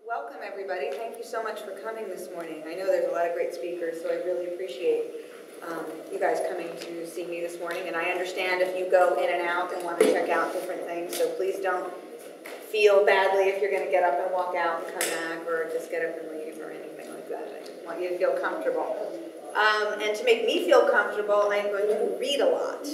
Welcome, everybody. Thank you so much for coming this morning. I know there's a lot of great speakers, so I really appreciate you guys coming to see me this morning. And I understand if you go in and out and want to check out different things, so please don't feel badly if you're going to get up and walk out and come back, or just get up and leave or anything like that. I just want you to feel comfortable. And to make me feel comfortable, I'm going to read a lot.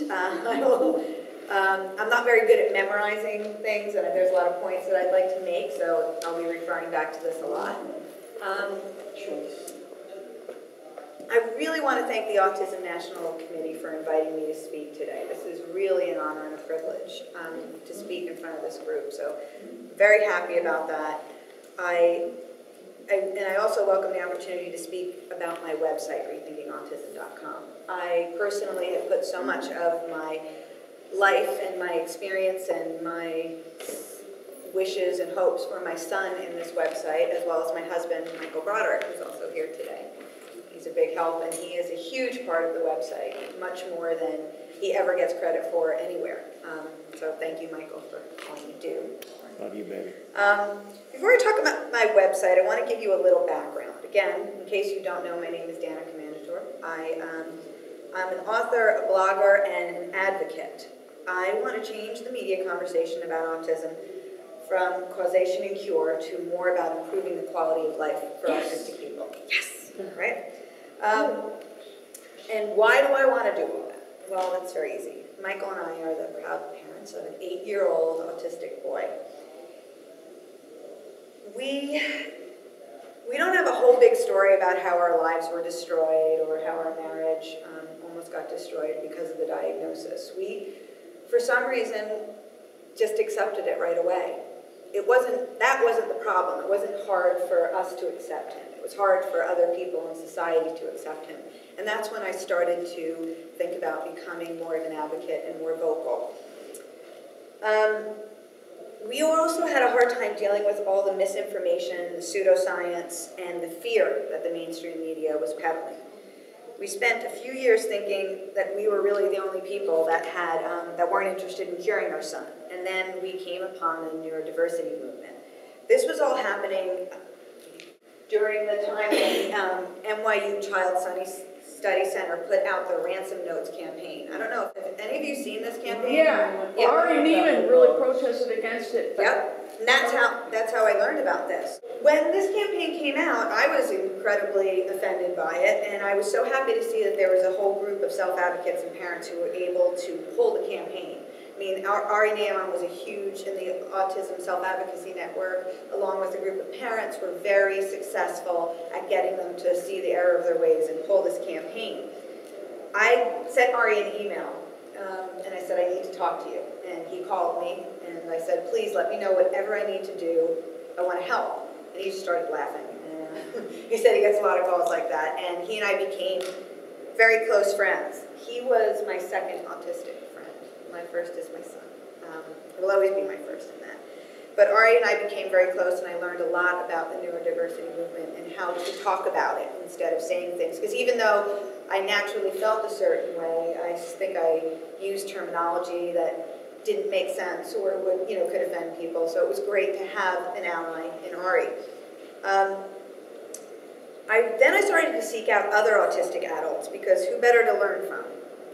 I'm not very good at memorizing things, and there's a lot of points that I'd like to make, so I'll be referring back to this a lot. I really want to thank the Autism National Committee for inviting me to speak today. This is really an honor and a privilege to speak in front of this group, so I'm very happy about that. And I also welcome the opportunity to speak about my website, RethinkingAutism.com. I personally have put so much of my life and my experience and my wishes and hopes for my son in this website, as well as my husband, Michael Broderick, who's also here today. He's a big help, and he is a huge part of the website, much more than he ever gets credit for anywhere. So thank you, Michael, for all you do. Love you, baby. Before I talk about my website, I want to give you a little background. Again, in case you don't know, my name is Dana Commandatore. I'm an author, a blogger, and an advocate. I want to change the media conversation about autism from causation and cure to more about improving the quality of life for autistic people. Yes! Right? And why do I want to do all that? Well, that's very easy. Michael and I are the proud parents of an 8-year-old autistic boy. We don't have a whole big story about how our lives were destroyed or how our marriage almost got destroyed because of the diagnosis. We, for some reason, just accepted it right away. That wasn't the problem. It wasn't hard for us to accept him. It was hard for other people in society to accept him. And that's when I started to think about becoming more of an advocate and more vocal. We also had a hard time dealing with all the misinformation, the pseudoscience, and the fear that the mainstream media was peddling. We spent a few years thinking that we were really the only people that weren't interested in curing our son. And then we came upon the neurodiversity movement. This was all happening during the time when NYU Child Study Center put out the Ransom Notes campaign. I don't know if any of you seen this campaign? Yeah. Ari Neiman really protested against it. Yep. And that's how I learned about this. When this campaign came out, I was incredibly offended by it, and I was so happy to see that there was a whole group of self-advocates and parents who were able to pull the campaign. I mean, Ari Neiman was a huge, in the Autism Self-Advocacy Network, along with a group of parents, were very successful at getting them to see the error of their ways and pull this campaign. I sent Ari an email, and I said, I need to talk to you. And he called me, and I said, please let me know whatever I need to do. I want to help. And he just started laughing. He said he gets a lot of calls like that, and he and I became very close friends. He was my second autistic friend. My first is my son. Will always be my first in that. But Ari and I became very close, and I learned a lot about the neurodiversity movement and how to talk about it instead of saying things. Because even though I naturally felt a certain way, I think I used terminology that didn't make sense or would, could offend people. So it was great to have an ally in Ari. Then I started to seek out other autistic adults, because who better to learn from?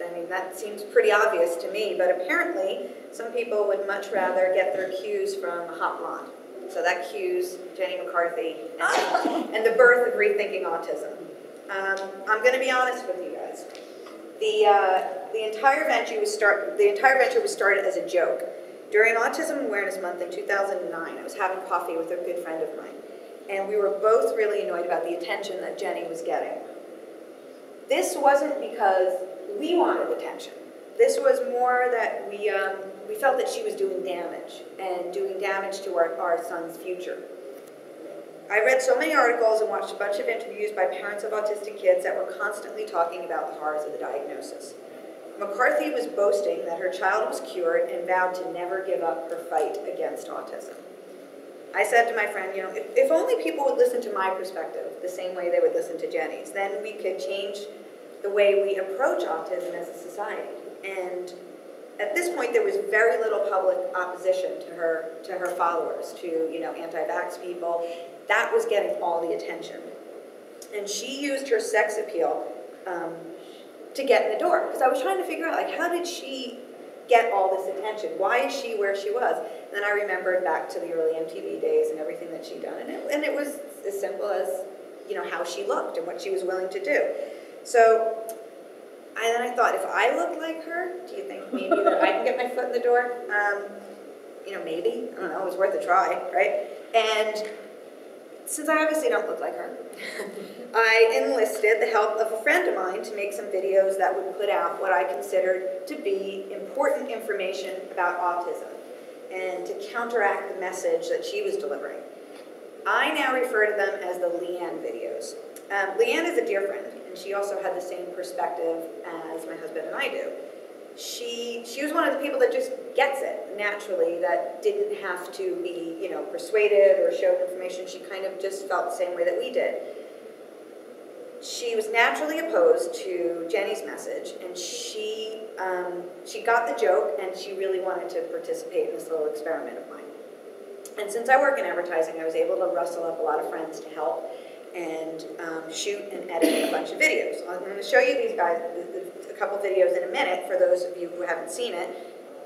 I mean, that seems pretty obvious to me, but apparently some people would much rather get their cues from a hot blonde. So that cues Jenny McCarthy and the birth of Rethinking Autism. I'm going to be honest with you guys. The entire venture was started as a joke. During Autism Awareness Month in 2009, I was having coffee with a good friend of mine, and we were both really annoyed about the attention that Jenny was getting. This wasn't because we wanted attention. This was more that we felt that she was doing damage, and doing damage to our son's future. I read so many articles and watched a bunch of interviews by parents of autistic kids that were constantly talking about the horrors of the diagnosis. McCarthy was boasting that her child was cured and vowed to never give up her fight against autism. I said to my friend, if only people would listen to my perspective the same way they would listen to Jenny's, then we could change the way we approach autism as a society. And at this point there was very little public opposition to her followers, to, you know, anti-vax people. That was getting all the attention. And she used her sex appeal to get in the door. Because I was trying to figure out, like, how did she get all this attention? Why is she where she was? And then I remembered back to the early MTV days and everything that she'd done. And it was as simple as, you know, how she looked and what she was willing to do. So then I thought, if I look like her, do you think maybe that I can get my foot in the door? You know, maybe. I don't know. It was worth a try, right? And since I obviously don't look like her, I enlisted the help of a friend of mine to make some videos that would put out what I considered to be important information about autism and to counteract the message that she was delivering. I now refer to them as the Leanne videos. Leanne is a dear friend, and she also had the same perspective as my husband and I do. She was one of the people that just gets it naturally, that didn't have to be, you know, persuaded or showed information. She kind of just felt the same way that we did. She was naturally opposed to Jenny's message, and she got the joke, and she really wanted to participate in this little experiment of mine. And since I work in advertising, I was able to rustle up a lot of friends to help and shoot and edit a bunch of videos. I'm going to show you these guys, a couple videos in a minute for those of you who haven't seen it.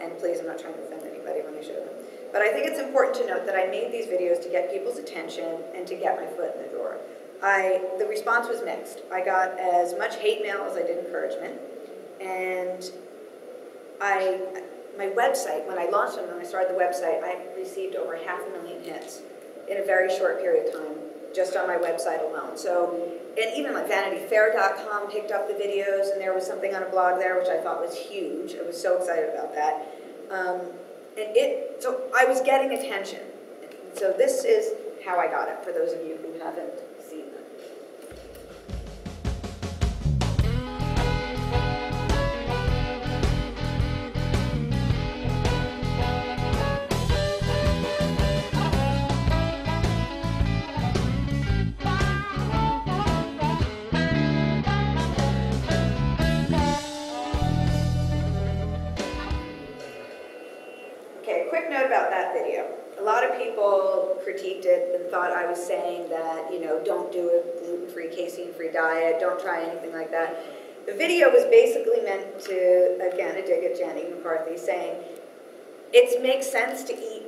And please, I'm not trying to offend anybody when I show them. But I think it's important to note that I made these videos to get people's attention and to get my foot in the door. The response was mixed. I got as much hate mail as I did encouragement. And my website, when I launched them, when I started the website, I received over 500,000 hits in a very short period of time, just on my website alone. So, and even like VanityFair.com picked up the videos, and there was something on a blog there which I thought was huge. I was so excited about that. So I was getting attention. So this is how I got it, for those of you who haven't seen them. About that video. A lot of people critiqued it and thought I was saying that, you know, don't do a gluten-free, casein-free diet, don't try anything like that. The video was basically meant to, again, a dig at Jenny McCarthy, saying it makes sense to eat,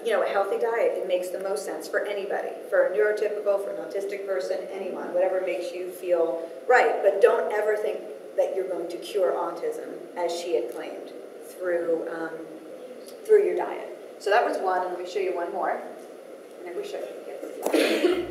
you know, a healthy diet. It makes the most sense for anybody, for a neurotypical, for an autistic person, anyone, whatever makes you feel right. But don't ever think that you're going to cure autism, as she had claimed, through your diet. So that was one, and let me show you one more. And I wish I could get this slide.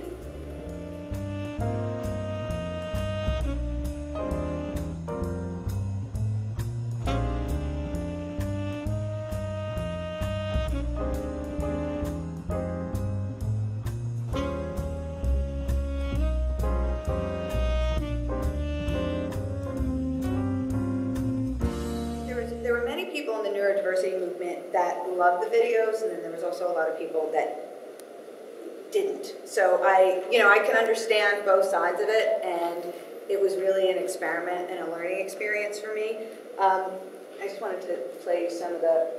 There were many people in the neurodiversity movement that loved the videos, and then there was also a lot of people that didn't. So I can understand both sides of it, and it was really an experiment and a learning experience for me. I just wanted to play some of the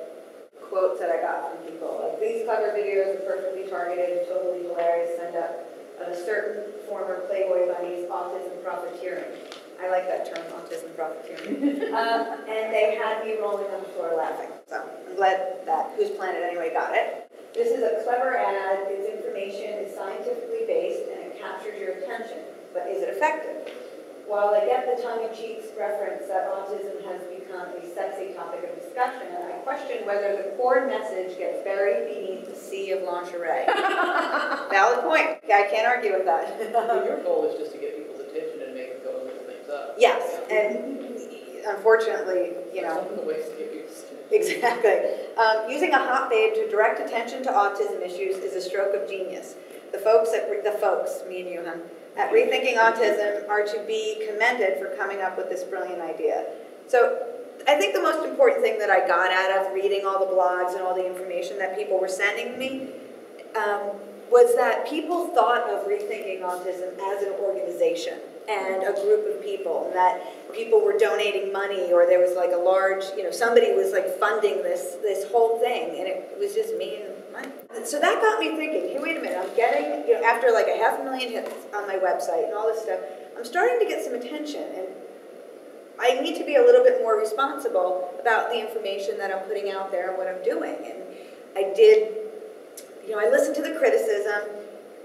quotes that I got from people. Like, these clever videos are perfectly targeted and totally hilarious, send up of a certain former Playboy bunny's autism profiteering. I like that term, autism profiteering. And they had me rolling on the floor laughing. So I'm glad that Whose Planet Anyway got it. This is a clever ad. Its information is scientifically based and it captures your attention. But is it effective? While I get the tongue-in-cheek reference that autism has become a sexy topic of discussion, and I question whether the core message gets buried beneath the sea of lingerie. Valid point. Okay, I can't argue with that. So your goal is just to get people's attention and make them go and look things up. Yes, and unfortunately, you know. Some of the ways to get used to. Exactly. Using a hot babe to direct attention to autism issues is a stroke of genius. The folks, me and you, hon, at Rethinking Autism are to be commended for coming up with this brilliant idea. So I think the most important thing that I got out of reading all the blogs and all the information that people were sending me was that people thought of Rethinking Autism as an organization. and a group of people, and that people were donating money, or there was like a large, somebody was like funding this whole thing, and it was just me and mine. So that got me thinking, hey, wait a minute, I'm getting, after like 500,000 hits on my website and all this stuff, I'm starting to get some attention, and I need to be a little bit more responsible about the information that I'm putting out there and what I'm doing. And I did, I listened to the criticism.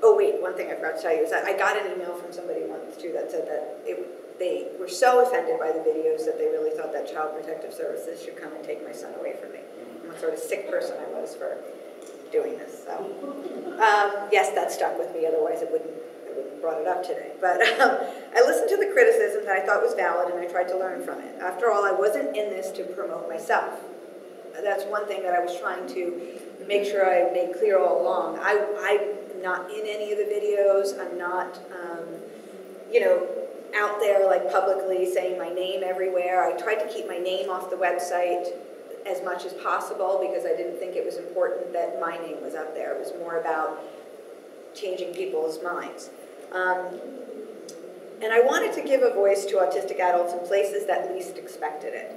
Oh wait, one thing I forgot to tell you is that I got an email from somebody once too that said that they were so offended by the videos that they really thought that Child Protective Services should come and take my son away from me. And what sort of sick person I was for doing this. So yes, that stuck with me. Otherwise, I wouldn't have brought it up today. But I listened to the criticism that I thought was valid, and I tried to learn from it. After all, I wasn't in this to promote myself. That's one thing that I was trying to make sure I made clear all along. I'm not in any of the videos. I'm not, out there like publicly saying my name everywhere. I tried to keep my name off the website as much as possible because I didn't think it was important that my name was up there. It was more about changing people's minds. And I wanted to give a voice to autistic adults in places that least expected it.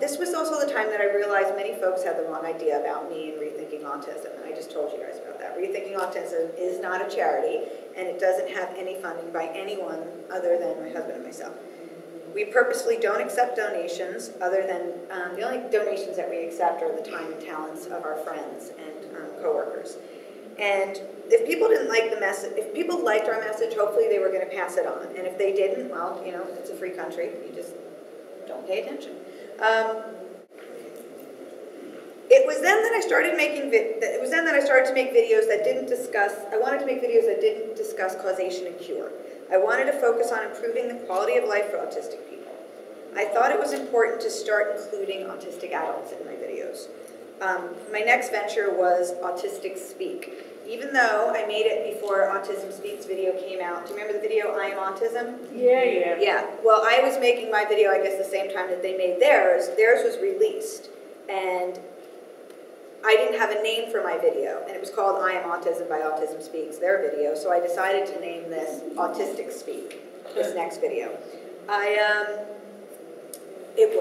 This was also the time that I realized many folks had the wrong idea about me and Rethinking Autism, and I just told you guys about that. Rethinking Autism is not a charity, and it doesn't have any funding by anyone other than my husband and myself. We purposefully don't accept donations other than, the only donations that we accept are the time and talents of our friends and coworkers. And if people didn't like the message, if people liked our message, hopefully they were going to pass it on. And if they didn't, well, it's a free country. You just don't pay attention. It was then that I started to make videos that didn't discuss. I wanted to make videos that didn't discuss causation and cure. I wanted to focus on improving the quality of life for autistic people. I thought it was important to start including autistic adults in my videos. My next venture was Autistic Speak. Even though I made it before Autism Speaks video came out. Do you remember the video, I Am Autism? Yeah. Yeah. Well, I was making my video, I guess, the same time that they made theirs. Theirs was released. And I didn't have a name for my video. And it was called I Am Autism by Autism Speaks, their video. So I decided to name this Autistic Speak, this next video.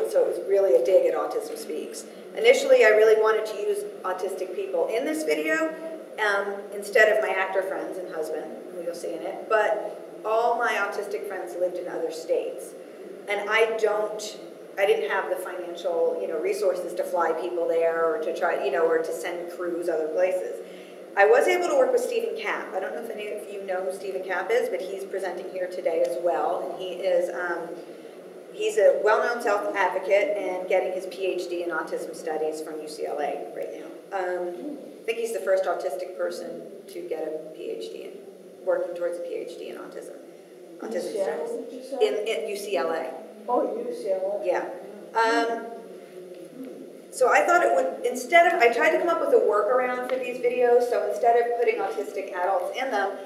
So it was really a dig at Autism Speaks. Initially, I really wanted to use autistic people in this video instead of my actor friends and husband, who you'll see in it, but all my autistic friends lived in other states. And I didn't have the financial, resources to fly people there or to try, or to send crews other places. I was able to work with Stephen Kapp. I don't know if any of you know who Stephen Kapp is, but he's presenting here today as well. And he is, he's a well-known self-advocate and getting his PhD in autism studies from UCLA right now. I think he's the first autistic person to get a PhD working towards a PhD in autism studies. In UCLA. Oh, UCLA. Yeah. So I thought it would, I tried to come up with a workaround for these videos, so instead of putting autistic adults in them,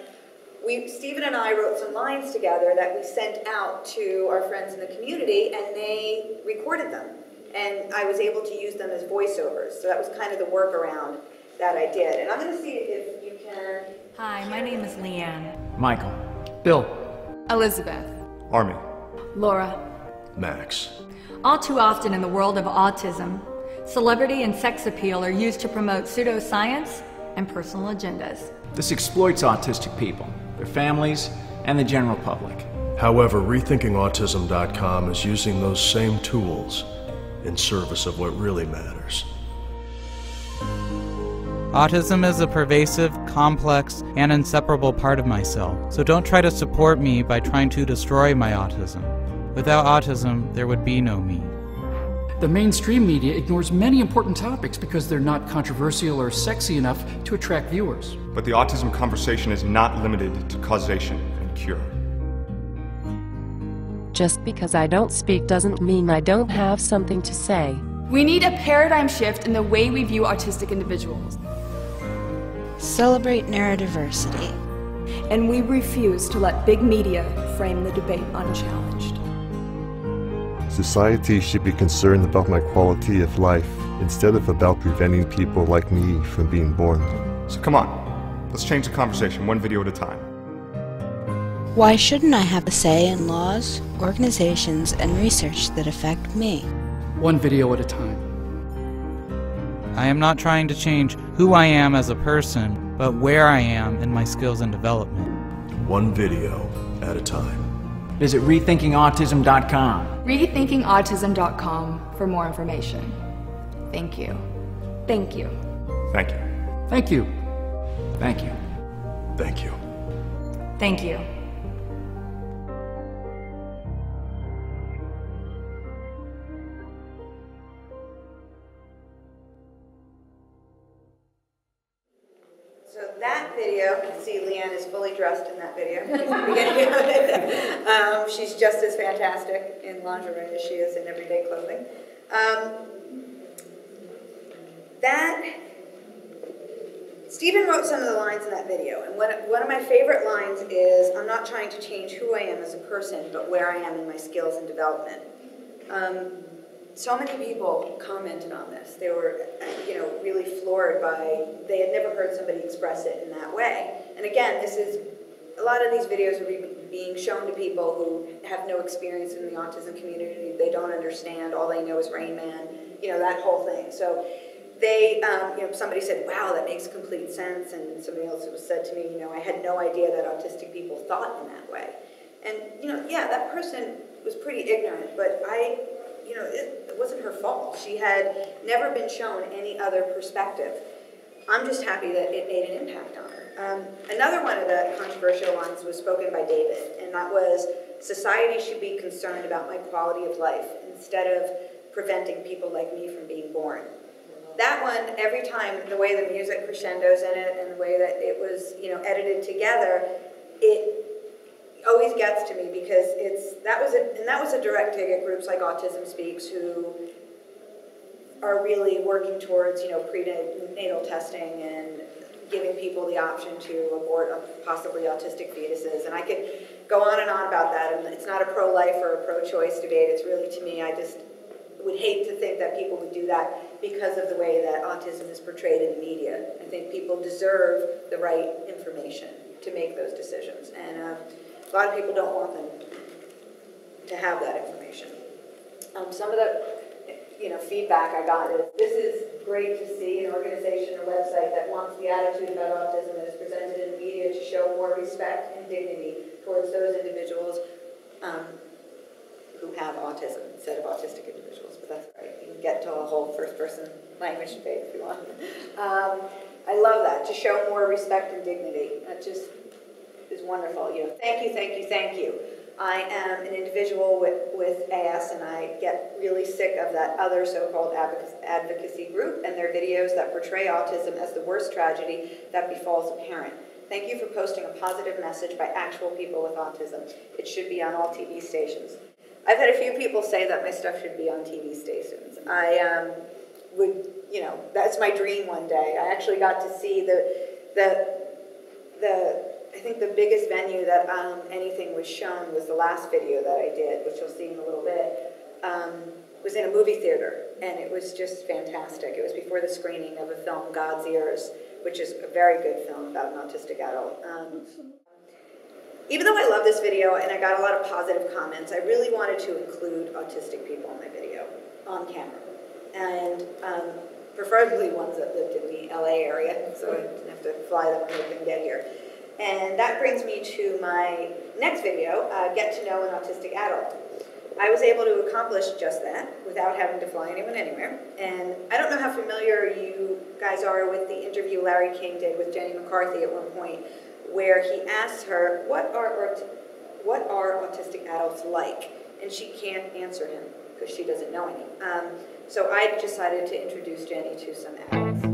Stephen and I wrote some lines together that we sent out to our friends in the community, and they recorded them. And I was able to use them as voiceovers, so that was kind of the workaround that I did. And I'm going to see if you can... Hi, my name is Leanne. Michael. Bill. Elizabeth. Army. Laura. Max. All too often in the world of autism, celebrity and sex appeal are used to promote pseudoscience and personal agendas. This exploits autistic people, their families, and the general public. However, RethinkingAutism.com is using those same tools in service of what really matters. Autism is a pervasive, complex, and inseparable part of myself, so don't try to support me by trying to destroy my autism. Without autism, there would be no me. The mainstream media ignores many important topics because they're not controversial or sexy enough to attract viewers. But the autism conversation is not limited to causation and cure. Just because I don't speak doesn't mean I don't have something to say. We need a paradigm shift in the way we view autistic individuals. Celebrate neurodiversity. And we refuse to let big media frame the debate unchallenged. Society should be concerned about my quality of life instead of about preventing people like me from being born. So come on, let's change the conversation one video at a time. Why shouldn't I have a say in laws, organizations, and research that affect me? One video at a time. I am not trying to change who I am as a person, but where I am in my skills and development. One video at a time. Visit RethinkingAutism.com. RethinkingAutism.com for more information. Thank you. Thank you. Thank you. Thank you. Thank you. Thank you. Thank you. So that video, you can see Leanne is fully dressed in that video. She's just as fantastic in lingerie as she is in everyday clothing. Stephen wrote some of the lines in that video, and one of my favorite lines is, I'm not trying to change who I am as a person, but where I am in my skills and development. So many people commented on this. They were, really floored by, they had never heard somebody express it in that way. And again, a lot of these videos are being shown to people who have no experience in the autism community. They don't understand. All they know is Rain Man, that whole thing. So they, somebody said, wow, that makes complete sense. And somebody else said to me, I had no idea that autistic people thought in that way. And, yeah, that person was pretty ignorant, but it wasn't her fault. She had never been shown any other perspective. I'm just happy that it made an impact on her. Another one of the controversial ones was spoken by David, and that was, society should be concerned about my quality of life instead of preventing people like me from being born. That one, every time, the way the music crescendos in it and the way that it was, edited together, it always gets to me because that was a direct dig at groups like Autism Speaks, who are really working towards, prenatal testing and giving people the option to abort possibly autistic fetuses. And I could go on and on about that. And it's not a pro-life or a pro-choice debate. It's really, to me, I just would hate to think that people would do that because of the way that autism is portrayed in the media. I think people deserve the right information to make those decisions. And a lot of people don't want them to have that information. Some of the feedback I got is, this is great to see an organization or website that wants the attitude about autism that is presented in the media to show more respect and dignity towards those individuals who have autism instead of autistic individuals, but that's right. You can get to a whole first-person language debate if you want. I love that, to show more respect and dignity. That just is wonderful. Thank you, thank you, thank you. I am an individual with AS, and I get really sick of that other so-called advocacy group and their videos that portray autism as the worst tragedy that befalls a parent. Thank you for posting a positive message by actual people with autism. It should be on all TV stations. I've had a few people say that my stuff should be on TV stations. I would, that's my dream one day. I actually got to see I think the biggest venue that anything was shown was the last video that I did, which you'll see in a little bit, was in a movie theater, and it was just fantastic. It was before the screening of a film, God's Ears, which is a very good film about an autistic adult. Even though I love this video and I got a lot of positive comments, I really wanted to include autistic people in my video on camera, and preferably ones that lived in the LA area, so I didn't have to fly them when they couldn't get here. And that brings me to my next video, Get to Know an Autistic Adult. I was able to accomplish just that without having to fly anyone anywhere. And I don't know how familiar you guys are with the interview Larry King did with Jenny McCarthy at one point, where he asked her, what are autistic adults like? And she can't answer him because she doesn't know any. So I decided to introduce Jenny to some adults.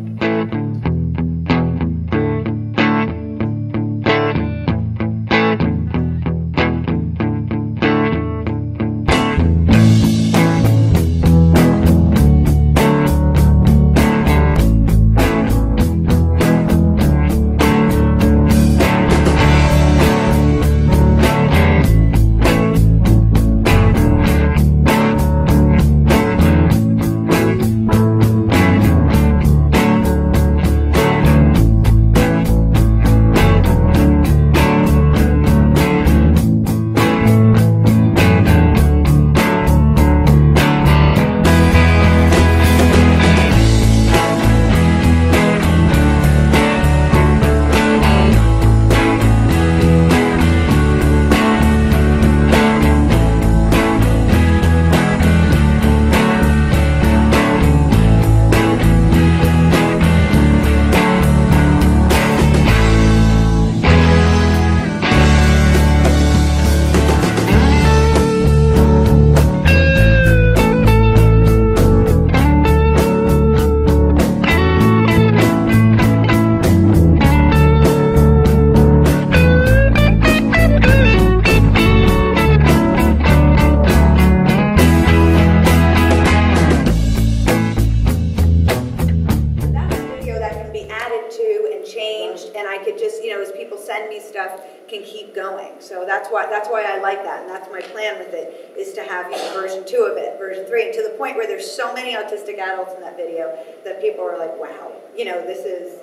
changed, and I could just, as people send me stuff, can keep going. So that's why I like that, and that's my plan with it, is to have version 2 of it, version 3, and to the point where there's so many autistic adults in that video that people are like, wow, this is,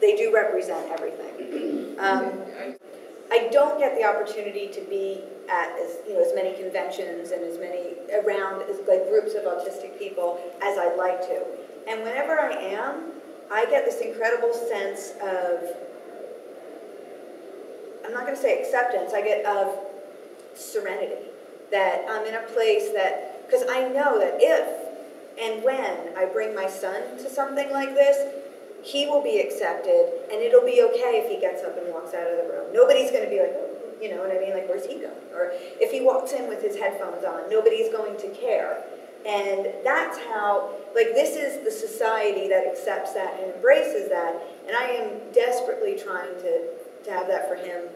they do represent everything. I don't get the opportunity to be at as many conventions and as many around groups of autistic people as I'd like to. And whenever I am, I get this incredible sense of, I'm not going to say acceptance, I get of serenity. That I'm in a place that, because I know that if and when I bring my son to something like this, he will be accepted, and it'll be okay if he gets up and walks out of the room. Nobody's going to be like, oh, you know what I mean, like, where's he going? Or if he walks in with his headphones on, nobody's going to care. And that's how, this is the society that accepts that and embraces that, and I am desperately trying to have that for him,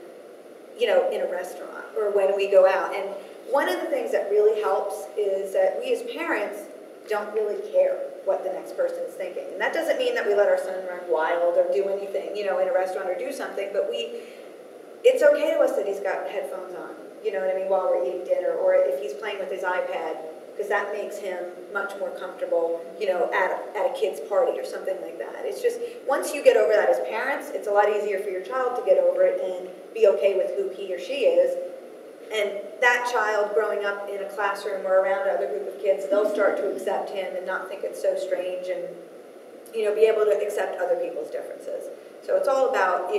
in a restaurant or when we go out. And one of the things that really helps is that we as parents don't really care what the next person is thinking. And that doesn't mean that we let our son run wild or do anything, in a restaurant or do something, but it's okay to us that he's got headphones on, while we're eating dinner, or if he's playing with his iPad, because that makes him much more comfortable, at a kid's party or something like that. It's just, once you get over that as parents, it's a lot easier for your child to get over it and be okay with who he or she is. And that child growing up in a classroom or around another group of kids, they'll start to accept him and not think it's so strange, and, be able to accept other people's differences. So it's all about,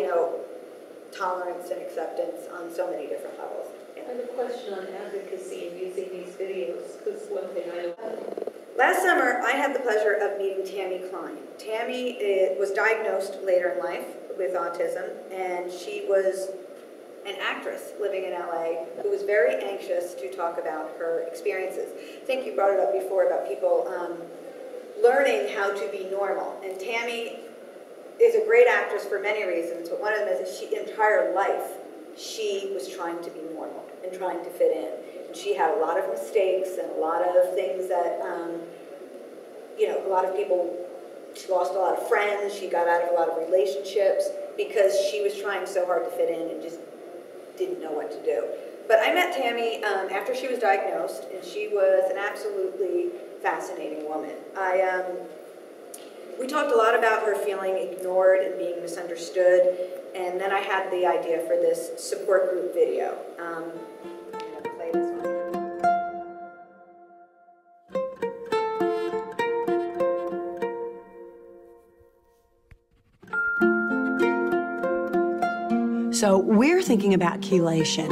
tolerance and acceptance on so many different levels. I have a question on advocacy and using these videos, because one thing I know. Last summer, I had the pleasure of meeting Tammy Klein. Tammy was diagnosed later in life with autism, and she was an actress living in LA who was very anxious to talk about her experiences. I think you brought it up before about people learning how to be normal. And Tammy is a great actress for many reasons, but one of them is that entire life she was trying to be normal and trying to fit in. And she had a lot of mistakes and a lot of things that, a lot of people, she lost a lot of friends, she got out of a lot of relationships because she was trying so hard to fit in and just didn't know what to do. But I met Tammy after she was diagnosed, and she was an absolutely fascinating woman. We talked a lot about her feeling ignored and being misunderstood, and then I had the idea for this support group video. I'm going to play this one. So we're thinking about chelation.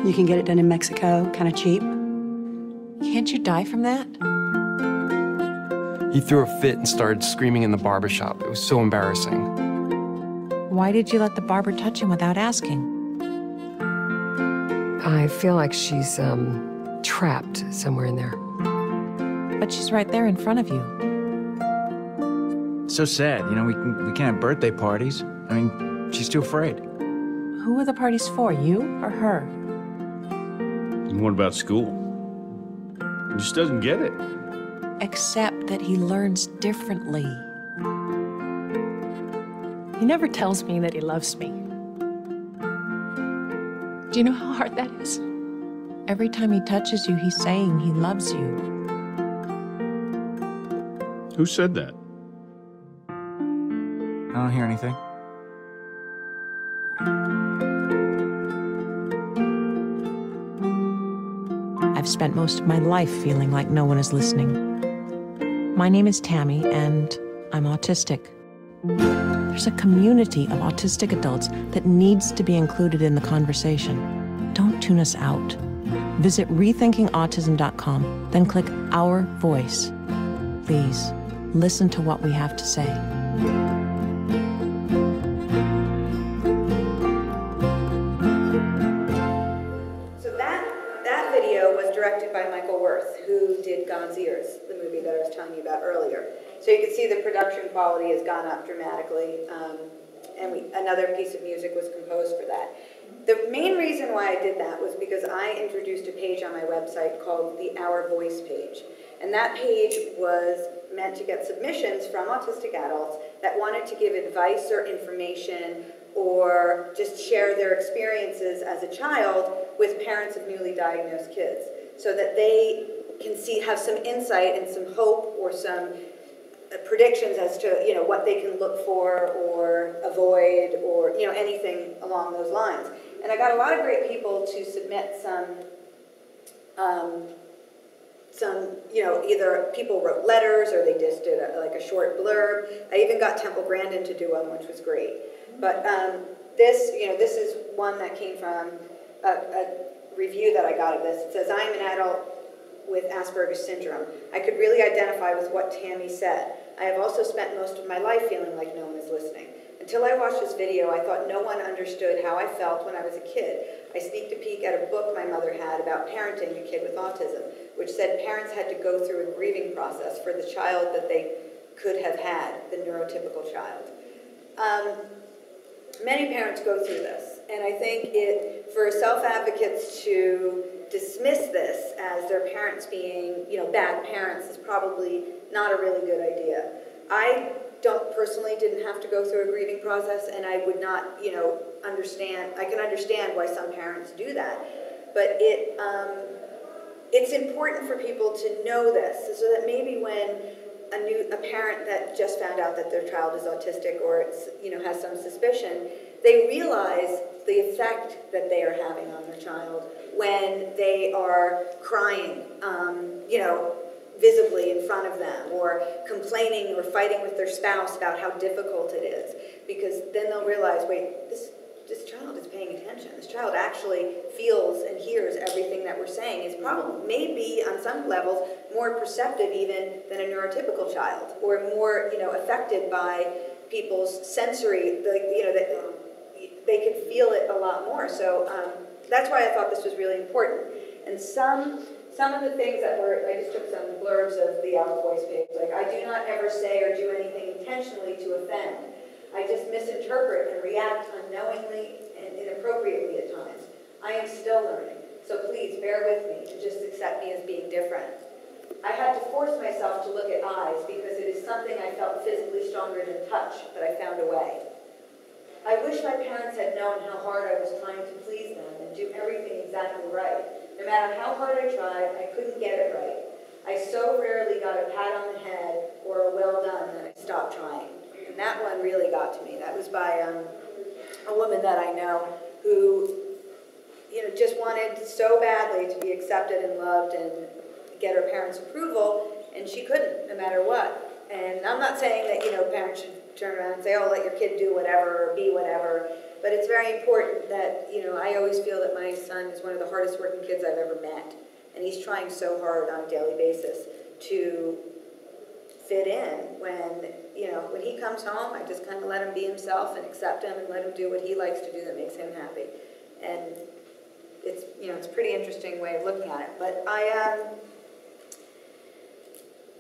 You can get it done in Mexico, kind of cheap. Can't you die from that? He threw a fit and started screaming in the barbershop. It was so embarrassing. Why did you let the barber touch him without asking? I feel like she's trapped somewhere in there. But she's right there in front of you. It's so sad, we can't have birthday parties. I mean, she's too afraid. Who are the parties for, you or her? And what about school? He just doesn't get it. Except that he learns differently. He never tells me that he loves me. Do you know how hard that is? Every time he touches you, he's saying he loves you. Who said that? I don't hear anything. I've spent most of my life feeling like no one is listening. My name is Tammy, and I'm autistic. There's a community of autistic adults that needs to be included in the conversation. Don't tune us out. Visit RethinkingAutism.com, then click Our Voice. Please, listen to what we have to say. So that video was directed by Michael Wirth, who did God's Ears, the movie that I was telling you about earlier. So you can see the production quality has gone up dramatically, and another piece of music was composed for that. The main reason why I did that was because I introduced a page on my website called the Our Voice page. And that page was meant to get submissions from autistic adults that wanted to give advice or information or just share their experiences as a child with parents of newly diagnosed kids, so that they can have some insight and some hope or some predictions as to what they can look for or avoid or anything along those lines. And I got a lot of great people to submit some either people wrote letters or they just did a short blurb. I even got Temple Grandin to do one, which was great. But this is one that came from a review that I got of this. It says, "I am an adult with Asperger's syndrome. I could really identify with what Tammy said. I have also spent most of my life feeling like no one is listening. Until I watched this video, I thought no one understood how I felt when I was a kid. I sneaked a peek at a book my mother had about parenting a kid with autism, which said parents had to go through a grieving process for the child that they could have had, the neurotypical child." Many parents go through this, and I think for self-advocates to dismiss this as their parents being, bad parents is probably not a really good idea. I didn't have to go through a grieving process, and I would not, I can understand why some parents do that. But it's important for people to know this, so that maybe when a parent that just found out that their child is autistic or has some suspicion, they realize the effect that they are having on their child when they are crying, visibly in front of them, or complaining or fighting with their spouse about how difficult it is. Because then they'll realize, wait, this child is paying attention. This child actually feels and hears everything that we're saying. Is probably, maybe on some levels, more perceptive even than a neurotypical child, or more, affected by people's sensory, that they could feel it a lot more. So that's why I thought this was really important. And some of the things that I just took some blurbs of the Out Voice page, like, "I do not ever say or do anything intentionally to offend. I just misinterpret and react unknowingly and inappropriately at times. I am still learning, so please bear with me and just accept me as being different. I had to force myself to look at eyes because it is something I felt physically stronger than touch, but I found a way. I wish my parents had known how hard I was trying to please them and do everything exactly right. No matter how hard I tried, I couldn't get it right. I so rarely got a pat on the head or a well done that I stopped trying." And that one really got to me. That was by a woman that I know who, just wanted so badly to be accepted and loved and get her parents' approval, and she couldn't, no matter what. And I'm not saying that, parents should turn around and say, "Oh, let your kid do whatever or be whatever." But it's very important that, I always feel that my son is one of the hardest working kids I've ever met. And he's trying so hard on a daily basis to fit in. When he comes home, I just kind of let him be himself and accept him and let him do what he likes to do that makes him happy. And it's, it's a pretty interesting way of looking at it. But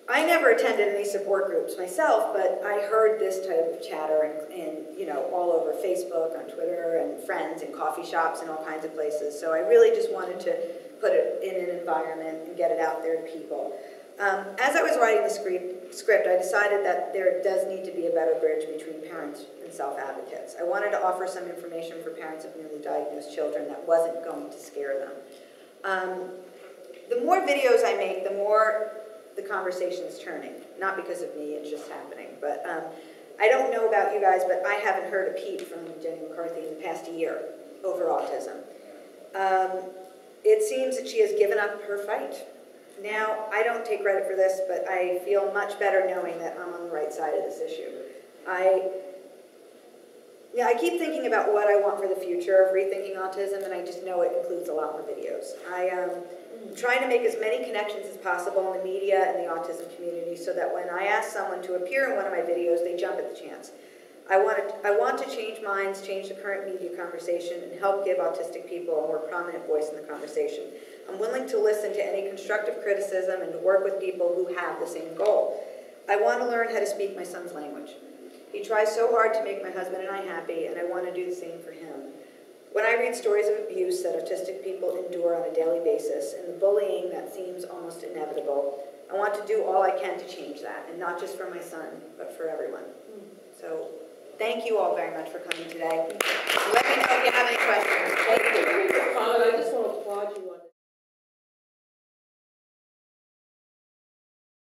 I never attended any support groups myself, but I heard this type of chatter in all over Facebook, on Twitter, and friends, and coffee shops, and all kinds of places. So I really just wanted to put it in an environment and get it out there to people. As I was writing the script, I decided that there does need to be a better bridge between parents and self-advocates. I wanted to offer some information for parents of newly diagnosed children that wasn't going to scare them. The more videos I make, the more the conversation's turning. Not because of me, it's just happening. But I don't know about you guys, but I haven't heard a peep from Jenny McCarthy in the past year over autism. It seems that she has given up her fight. Now, I don't take credit for this, but I feel much better knowing that I'm on the right side of this issue. I keep thinking about what I want for the future of Rethinking Autism, and I just know it includes a lot more videos. I am trying to make as many connections as possible in the media and the autism community so that when I ask someone to appear in one of my videos, they jump at the chance. I want to change minds, change the current media conversation, and help give autistic people a more prominent voice in the conversation. I'm willing to listen to any constructive criticism and to work with people who have the same goal. I want to learn how to speak my son's language. He tries so hard to make my husband and I happy, and I want to do the same for him. When I read stories of abuse that autistic people endure on a daily basis, and the bullying that seems almost inevitable, I want to do all I can to change that, and not just for my son, but for everyone. So thank you all very much for coming today. Let me know if you have any questions. Thank you. I just want to applaud you on this.